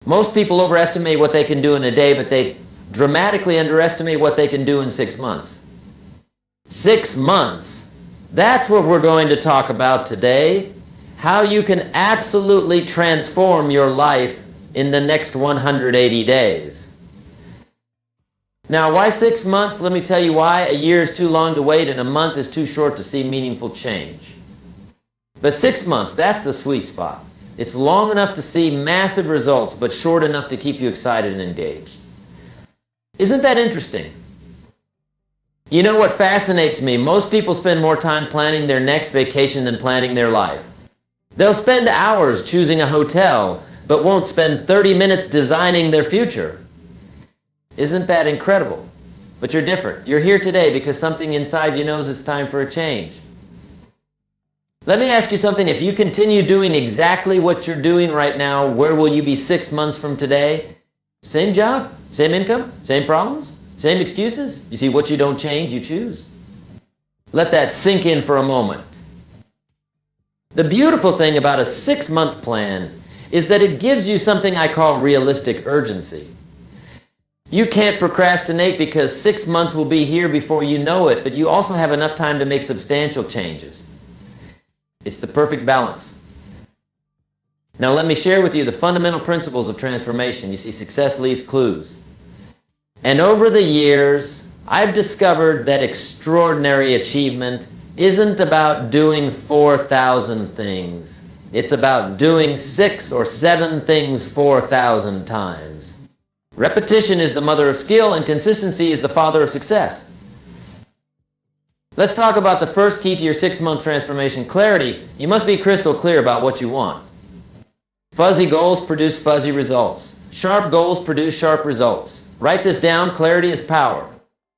Most people overestimate what they can do in a day, but they dramatically underestimate what they can do in 6 months. 6 months. That's what we're going to talk about today. How you can absolutely transform your life in the next 180 days. Now, why 6 months? Let me tell you why. A year is too long to wait, and a month is too short to see meaningful change. But 6 months, that's the sweet spot. It's long enough to see massive results, but short enough to keep you excited and engaged. Isn't that interesting? You know what fascinates me? Most people spend more time planning their next vacation than planning their life. They'll spend hours choosing a hotel, but won't spend 30 minutes designing their future. Isn't that incredible? But you're different. You're here today because something inside you knows it's time for a change. Let me ask you something. If you continue doing exactly what you're doing right now, where will you be 6 months from today? Same job, same income, same problems, same excuses? You see, what you don't change, you choose. Let that sink in for a moment. The beautiful thing about a 6-month plan is that it gives you something I call realistic urgency. You can't procrastinate because 6 months will be here before you know it, but you also have enough time to make substantial changes. It's the perfect balance. Now let me share with you the fundamental principles of transformation. You see, success leaves clues. And over the years, I've discovered that extraordinary achievement isn't about doing 4,000 things. It's about doing 6 or 7 things 4,000 times. Repetition is the mother of skill, and consistency is the father of success. Let's talk about the first key to your 6-month transformation, clarity. You must be crystal clear about what you want. Fuzzy goals produce fuzzy results. Sharp goals produce sharp results. Write this down. Clarity is power.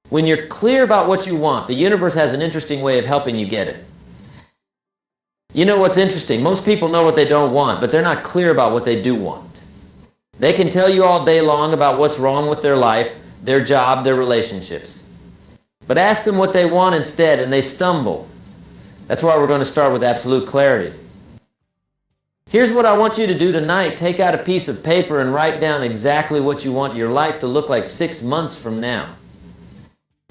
When you're clear about what you want, the universe has an interesting way of helping you get it. You know what's interesting? Most people know what they don't want, but they're not clear about what they do want. They can tell you all day long about what's wrong with their life, their job, their relationships. But ask them what they want instead, and they stumble. That's why we're going to start with absolute clarity. Here's what I want you to do tonight. Take out a piece of paper and write down exactly what you want your life to look like 6 months from now.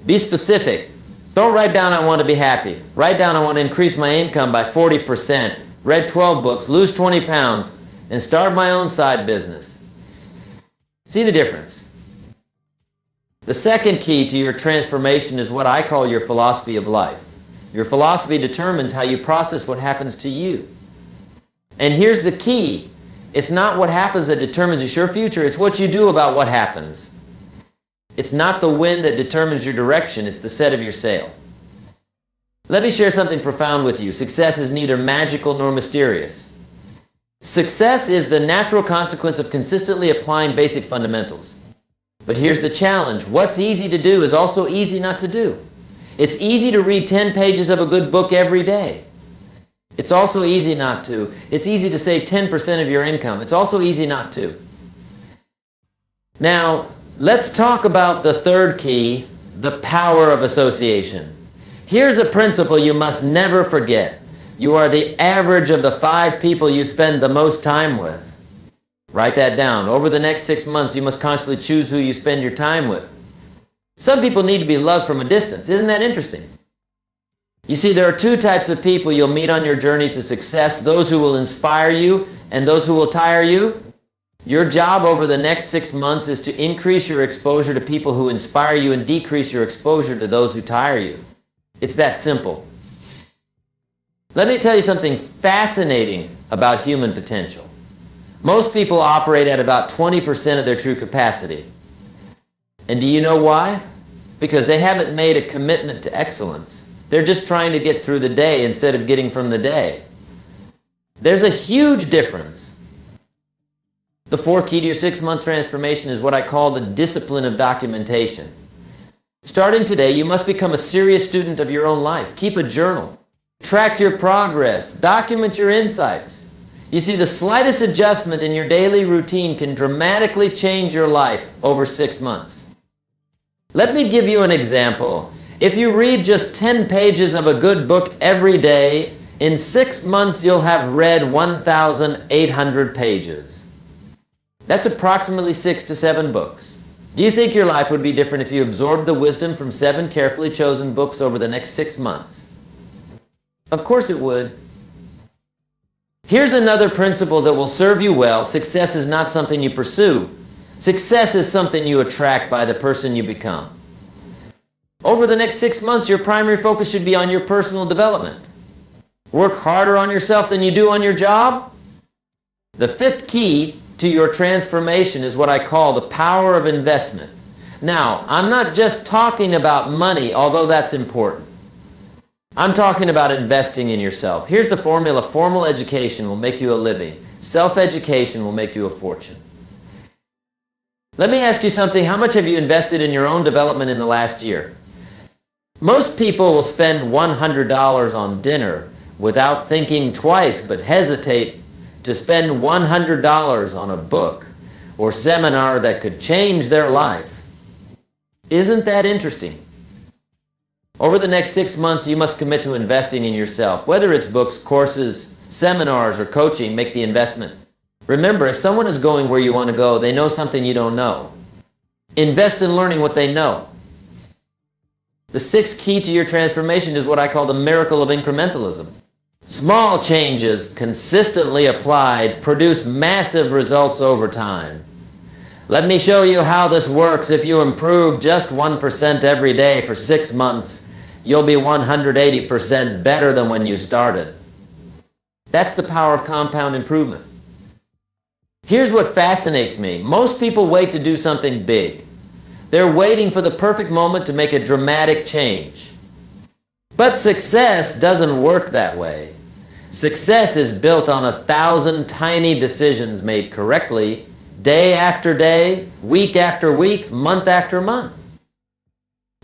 Be specific. Don't write down, I want to be happy. Write down, I want to increase my income by 40%, read 12 books, lose 20 pounds, and start my own side business. See the difference? The second key to your transformation is what I call your philosophy of life. Your philosophy determines how you process what happens to you. And here's the key. It's not what happens that determines your future, it's what you do about what happens. It's not the wind that determines your direction, it's the set of your sail. Let me share something profound with you. Success is neither magical nor mysterious. Success is the natural consequence of consistently applying basic fundamentals. But here's the challenge. What's easy to do is also easy not to do. It's easy to read 10 pages of a good book every day. It's also easy not to. It's easy to save 10% of your income. It's also easy not to. Now, let's talk about the third key, the power of association. Here's a principle you must never forget. You are the average of the 5 people you spend the most time with. Write that down. Over the next 6 months, you must constantly choose who you spend your time with. Some people need to be loved from a distance. Isn't that interesting? You see, there are 2 types of people you'll meet on your journey to success, those who will inspire you and those who will tire you. Your job over the next 6 months is to increase your exposure to people who inspire you and decrease your exposure to those who tire you. It's that simple. Let me tell you something fascinating about human potential. Most people operate at about 20% of their true capacity. And do you know why? Because they haven't made a commitment to excellence. They're just trying to get through the day instead of getting from the day. There's a huge difference. The fourth key to your 6-month transformation is what I call the discipline of documentation. Starting today, you must become a serious student of your own life. Keep a journal. Track your progress. Document your insights. You see, the slightest adjustment in your daily routine can dramatically change your life over 6 months. Let me give you an example. If you read just 10 pages of a good book every day, in 6 months you'll have read 1,800 pages. That's approximately 6 to 7 books. Do you think your life would be different if you absorbed the wisdom from 7 carefully chosen books over the next 6 months? Of course it would. Here's another principle that will serve you well. Success is not something you pursue. Success is something you attract by the person you become. Over the next 6 months, your primary focus should be on your personal development. Work harder on yourself than you do on your job. The 5th key to your transformation is what I call the power of investment. Now, I'm not just talking about money, although that's important. I'm talking about investing in yourself. Here's the formula. Formal education will make you a living. Self-education will make you a fortune. Let me ask you something. How much have you invested in your own development in the last year? Most people will spend $100 on dinner without thinking twice, but hesitate to spend $100 on a book or seminar that could change their life. Isn't that interesting? Over the next 6 months, you must commit to investing in yourself. Whether it's books, courses, seminars, or coaching, make the investment. Remember, if someone is going where you want to go, they know something you don't know. Invest in learning what they know. The 6th key to your transformation is what I call the miracle of incrementalism. Small changes consistently applied produce massive results over time. Let me show you how this works. If you improve just 1% every day for 6 months, you'll be 180% better than when you started. That's the power of compound improvement. Here's what fascinates me. Most people wait to do something big. They're waiting for the perfect moment to make a dramatic change. But success doesn't work that way. Success is built on 1,000 tiny decisions made correctly, day after day, week after week, month after month.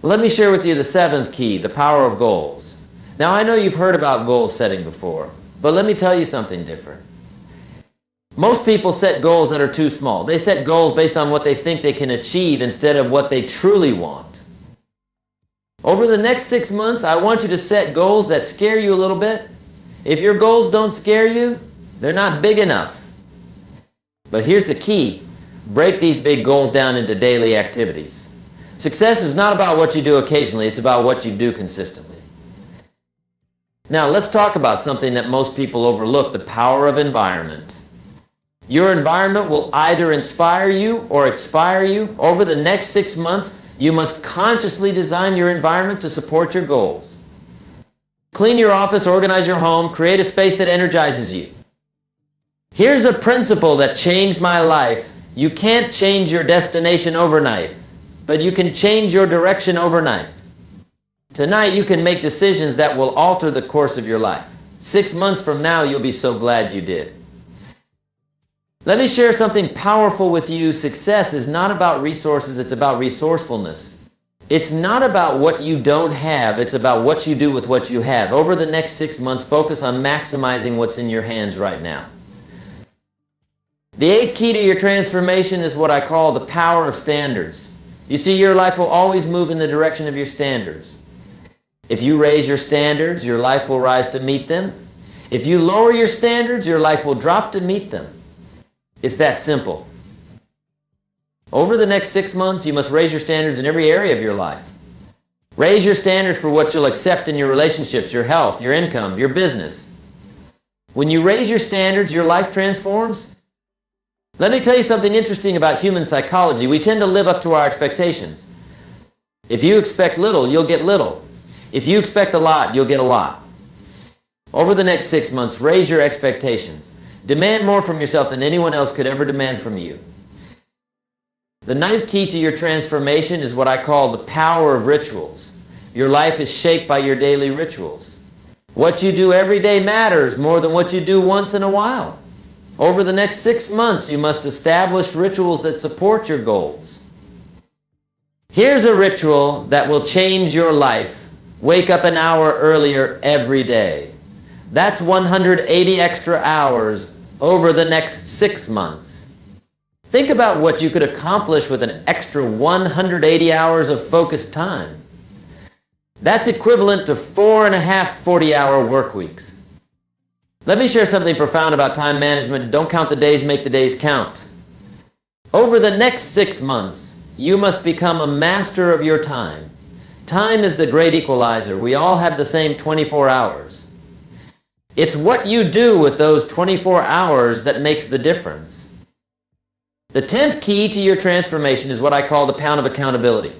Let me share with you the 7th key, the power of goals. Now, I know you've heard about goal setting before, but let me tell you something different. Most people set goals that are too small. They set goals based on what they think they can achieve instead of what they truly want. Over the next 6 months, I want you to set goals that scare you a little bit. If your goals don't scare you, they're not big enough. But here's the key. Break these big goals down into daily activities. Success is not about what you do occasionally, it's about what you do consistently. Now, let's talk about something that most people overlook, the power of environment. Your environment will either inspire you or expire you. Over the next 6 months, you must consciously design your environment to support your goals. Clean your office, organize your home, create a space that energizes you. Here's a principle that changed my life. You can't change your destination overnight, but you can change your direction overnight. Tonight, you can make decisions that will alter the course of your life. 6 months from now, you'll be so glad you did. Let me share something powerful with you. Success is not about resources, it's about resourcefulness. It's not about what you don't have, it's about what you do with what you have. Over the next 6 months, focus on maximizing what's in your hands right now. The 8th key to your transformation is what I call the power of standards. You see, your life will always move in the direction of your standards. If you raise your standards, your life will rise to meet them. If you lower your standards, your life will drop to meet them. It's that simple. Over the next 6 months, you must raise your standards in every area of your life. Raise your standards for what you'll accept in your relationships, your health, your income, your business. When you raise your standards, your life transforms. Let me tell you something interesting about human psychology. We tend to live up to our expectations. If you expect little, you'll get little. If you expect a lot, you'll get a lot. Over the next 6 months, raise your expectations. Demand more from yourself than anyone else could ever demand from you. The 9th key to your transformation is what I call the power of rituals. Your life is shaped by your daily rituals. What you do every day matters more than what you do once in a while. Over the next 6 months, you must establish rituals that support your goals. Here's a ritual that will change your life. Wake up an hour earlier every day. That's 180 extra hours over the next 6 months. Think about what you could accomplish with an extra 180 hours of focused time. That's equivalent to 4.5 40-hour work weeks. Let me share something profound about time management. Don't count the days, make the days count. Over the next 6 months, you must become a master of your time. Time is the great equalizer. We all have the same 24 hours. It's what you do with those 24 hours that makes the difference. The 10th key to your transformation is what I call the pound of accountability.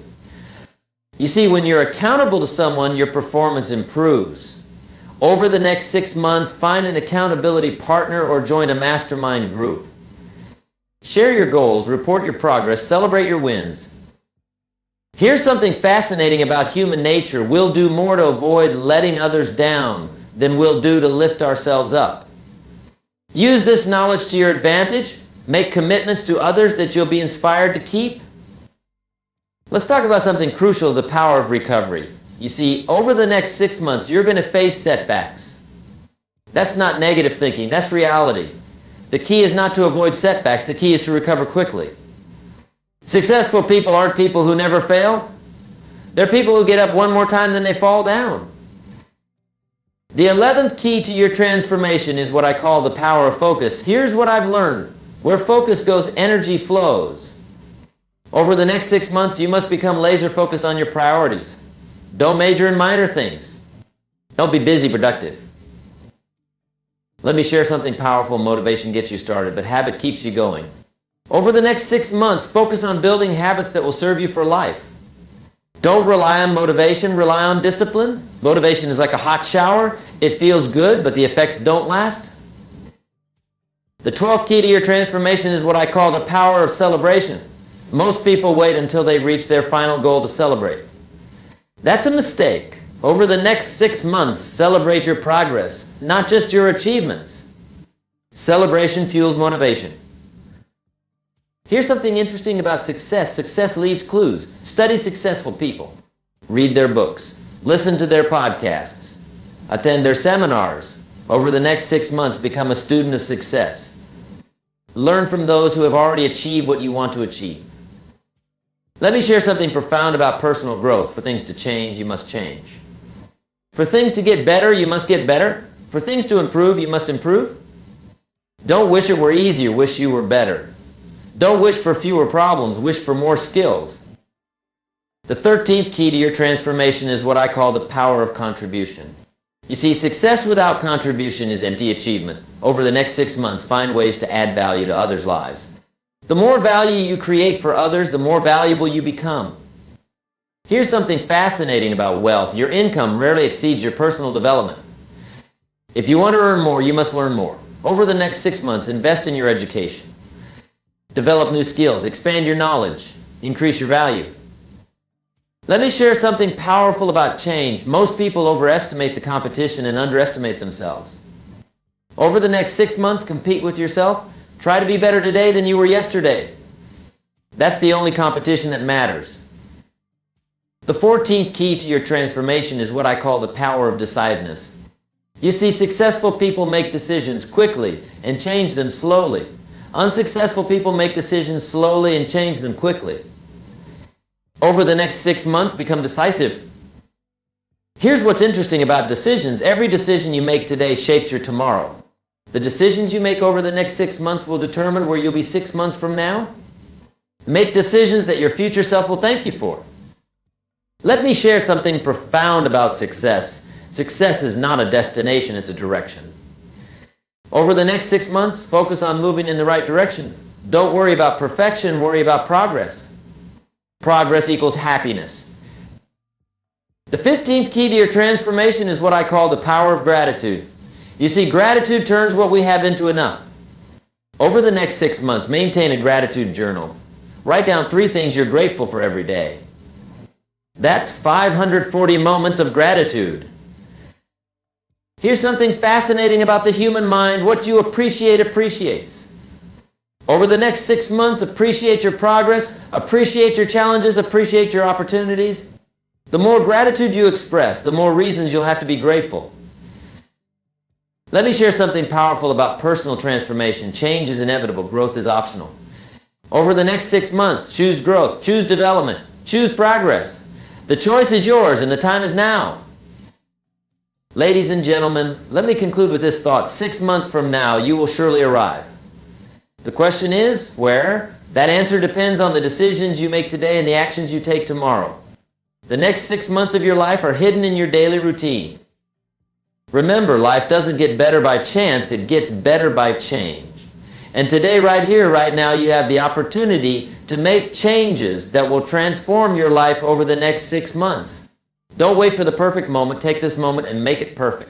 You see, when you're accountable to someone, your performance improves. Over the next 6 months, find an accountability partner or join a mastermind group. Share your goals, report your progress, celebrate your wins. Here's something fascinating about human nature. We'll do more to avoid letting others down than we'll do to lift ourselves up. Use this knowledge to your advantage. Make commitments to others that you'll be inspired to keep. Let's talk about something crucial, the power of recovery. You see, over the next 6 months, you're going to face setbacks. That's not negative thinking, that's reality. The key is not to avoid setbacks, the key is to recover quickly. Successful people aren't people who never fail. They're people who get up one more time than they fall down. The 11th key to your transformation is what I call the power of focus. Here's what I've learned. Where focus goes, energy flows. Over the next 6 months, you must become laser focused on your priorities. Don't major in minor things. Don't be busy, productive. Let me share something powerful. Motivation gets you started, but habit keeps you going. Over the next 6 months, focus on building habits that will serve you for life. Don't rely on motivation, rely on discipline. Motivation is like a hot shower. It feels good, but the effects don't last. The 12th key to your transformation is what I call the power of celebration. Most people wait until they reach their final goal to celebrate. That's a mistake. Over the next 6 months, celebrate your progress, not just your achievements. Celebration fuels motivation. Here's something interesting about success. Success leaves clues. Study successful people. Read their books. Listen to their podcasts. Attend their seminars. Over the next 6 months, become a student of success. Learn from those who have already achieved what you want to achieve. Let me share something profound about personal growth. For things to change, you must change. For things to get better, you must get better. For things to improve, you must improve. Don't wish it were easier, wish you were better. Don't wish for fewer problems, wish for more skills. The 13th key to your transformation is what I call the power of contribution. You see, success without contribution is empty achievement. Over the next 6 months, find ways to add value to others' lives. The more value you create for others, the more valuable you become. Here's something fascinating about wealth. Your income rarely exceeds your personal development. If you want to earn more, you must learn more. Over the next 6 months, invest in your education. Develop new skills, expand your knowledge, increase your value. Let me share something powerful about change. Most people overestimate the competition and underestimate themselves. Over the next 6 months, compete with yourself. Try to be better today than you were yesterday. That's the only competition that matters. The 14th key to your transformation is what I call the power of decisiveness. You see, successful people make decisions quickly and change them slowly. Unsuccessful people make decisions slowly and change them quickly. Over the next 6 months, become decisive. Here's what's interesting about decisions. Every decision you make today shapes your tomorrow. The decisions you make over the next 6 months will determine where you'll be 6 months from now. Make decisions that your future self will thank you for. Let me share something profound about success. Success is not a destination, it's a direction. Over the next 6 months, focus on moving in the right direction. Don't worry about perfection, worry about progress. Progress equals happiness. The 15th key to your transformation is what I call the power of gratitude. You see, gratitude turns what we have into enough. Over the next 6 months, maintain a gratitude journal. Write down 3 things you're grateful for every day. That's 540 moments of gratitude. Here's something fascinating about the human mind. What you appreciate appreciates. Over the next 6 months, appreciate your progress, appreciate your challenges, appreciate your opportunities. The more gratitude you express, the more reasons you'll have to be grateful. Let me share something powerful about personal transformation. Change is inevitable, growth is optional. Over the next 6 months, choose growth, choose development, choose progress. The choice is yours and the time is now. Ladies and gentlemen, let me conclude with this thought. 6 months from now, you will surely arrive. The question is, where? That answer depends on the decisions you make today and the actions you take tomorrow. The next 6 months of your life are hidden in your daily routine. Remember, life doesn't get better by chance, it gets better by change. And today, right here, right now, you have the opportunity to make changes that will transform your life over the next 6 months. Don't wait for the perfect moment. Take this moment and make it perfect.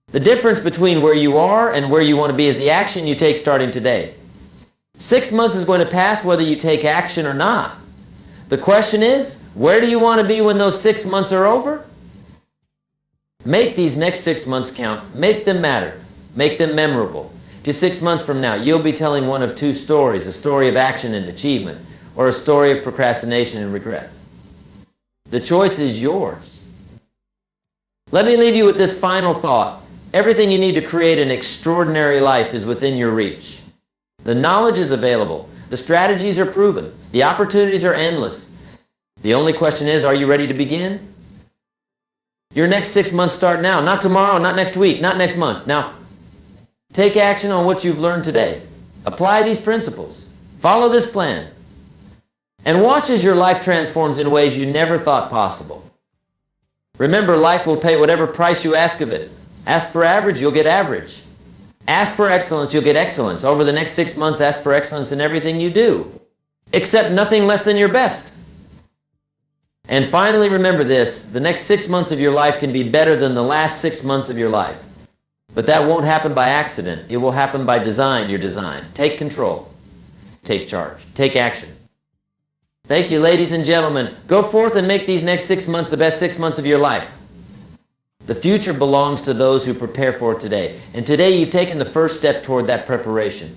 The difference between where you are and where you want to be is the action you take starting today. 6 months is going to pass whether you take action or not. The question is, where do you want to be when those 6 months are over? Make these next 6 months count. Make them matter. Make them memorable. If 6 months from now, you'll be telling one of two stories, a story of action and achievement, or a story of procrastination and regret. The choice is yours. Let me leave you with this final thought. Everything you need to create an extraordinary life is within your reach. The knowledge is available. The strategies are proven. The opportunities are endless. The only question is, are you ready to begin? Your next 6 months start now. Not tomorrow, not next week, not next month. Now, take action on what you've learned today. Apply these principles. Follow this plan. And watch as your life transforms in ways you never thought possible. Remember, life will pay whatever price you ask of it. Ask for average, you'll get average. Ask for excellence, you'll get excellence. Over the next 6 months, ask for excellence in everything you do. Accept nothing less than your best. And finally, remember this, the next 6 months of your life can be better than the last 6 months of your life. But that won't happen by accident. It will happen by design, your design. Take control. Take charge. Take action. Thank you, ladies and gentlemen. Go forth and make these next 6 months the best 6 months of your life. The future belongs to those who prepare for it today. And today you've taken the first step toward that preparation.